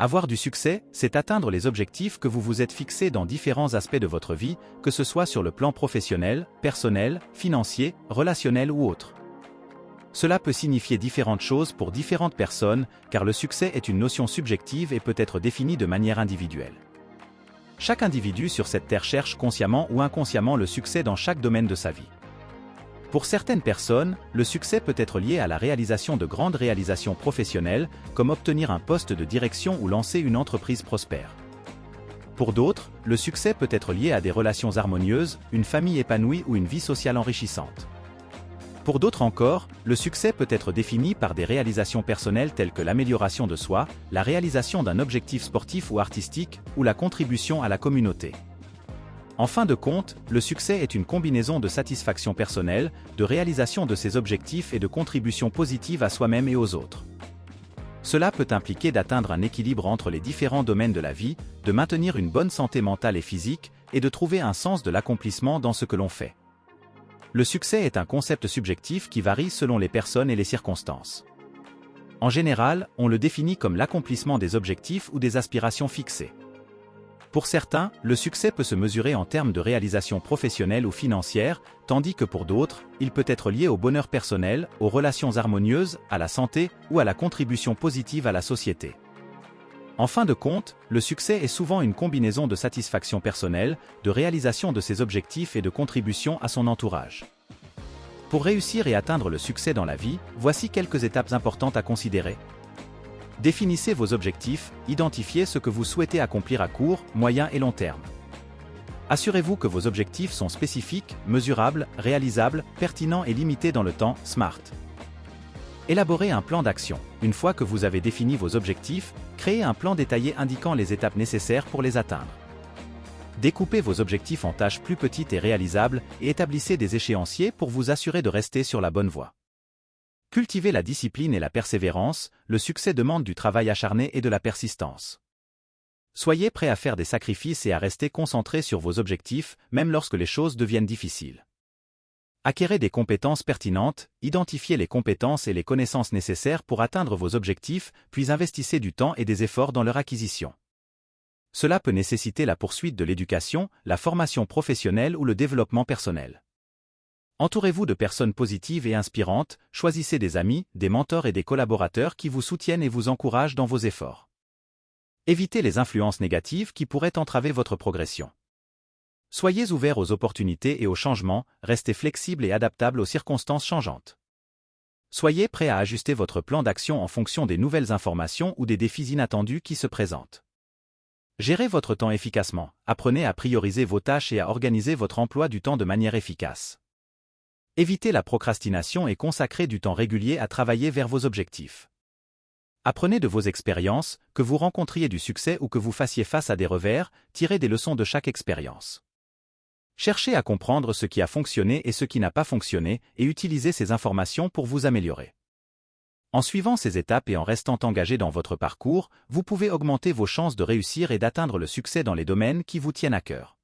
Avoir du succès, c'est atteindre les objectifs que vous vous êtes fixés dans différents aspects de votre vie, que ce soit sur le plan professionnel, personnel, financier, relationnel ou autre. Cela peut signifier différentes choses pour différentes personnes, car le succès est une notion subjective et peut être définie de manière individuelle. Chaque individu sur cette terre cherche consciemment ou inconsciemment le succès dans chaque domaine de sa vie. Pour certaines personnes, le succès peut être lié à la réalisation de grandes réalisations professionnelles, comme obtenir un poste de direction ou lancer une entreprise prospère. Pour d'autres, le succès peut être lié à des relations harmonieuses, une famille épanouie ou une vie sociale enrichissante. Pour d'autres encore, le succès peut être défini par des réalisations personnelles telles que l'amélioration de soi, la réalisation d'un objectif sportif ou artistique, ou la contribution à la communauté. En fin de compte, le succès est une combinaison de satisfaction personnelle, de réalisation de ses objectifs et de contribution positive à soi-même et aux autres. Cela peut impliquer d'atteindre un équilibre entre les différents domaines de la vie, de maintenir une bonne santé mentale et physique, et de trouver un sens de l'accomplissement dans ce que l'on fait. Le succès est un concept subjectif qui varie selon les personnes et les circonstances. En général, on le définit comme l'accomplissement des objectifs ou des aspirations fixées. Pour certains, le succès peut se mesurer en termes de réalisation professionnelle ou financière, tandis que pour d'autres, il peut être lié au bonheur personnel, aux relations harmonieuses, à la santé ou à la contribution positive à la société. En fin de compte, le succès est souvent une combinaison de satisfaction personnelle, de réalisation de ses objectifs et de contribution à son entourage. Pour réussir et atteindre le succès dans la vie, voici quelques étapes importantes à considérer. Définissez vos objectifs, identifiez ce que vous souhaitez accomplir à court, moyen et long terme. Assurez-vous que vos objectifs sont spécifiques, mesurables, réalisables, pertinents et limités dans le temps, SMART. Élaborez un plan d'action. Une fois que vous avez défini vos objectifs, créez un plan détaillé indiquant les étapes nécessaires pour les atteindre. Découpez vos objectifs en tâches plus petites et réalisables et établissez des échéanciers pour vous assurer de rester sur la bonne voie. Cultivez la discipline et la persévérance, le succès demande du travail acharné et de la persistance. Soyez prêt à faire des sacrifices et à rester concentré sur vos objectifs, même lorsque les choses deviennent difficiles. Acquérez des compétences pertinentes, identifiez les compétences et les connaissances nécessaires pour atteindre vos objectifs, puis investissez du temps et des efforts dans leur acquisition. Cela peut nécessiter la poursuite de l'éducation, la formation professionnelle ou le développement personnel. Entourez-vous de personnes positives et inspirantes, choisissez des amis, des mentors et des collaborateurs qui vous soutiennent et vous encouragent dans vos efforts. Évitez les influences négatives qui pourraient entraver votre progression. Soyez ouverts aux opportunités et aux changements, restez flexible et adaptable aux circonstances changeantes. Soyez prêt à ajuster votre plan d'action en fonction des nouvelles informations ou des défis inattendus qui se présentent. Gérez votre temps efficacement, apprenez à prioriser vos tâches et à organiser votre emploi du temps de manière efficace. Évitez la procrastination et consacrez du temps régulier à travailler vers vos objectifs. Apprenez de vos expériences, que vous rencontriez du succès ou que vous fassiez face à des revers, tirez des leçons de chaque expérience. Cherchez à comprendre ce qui a fonctionné et ce qui n'a pas fonctionné et utilisez ces informations pour vous améliorer. En suivant ces étapes et en restant engagé dans votre parcours, vous pouvez augmenter vos chances de réussir et d'atteindre le succès dans les domaines qui vous tiennent à cœur.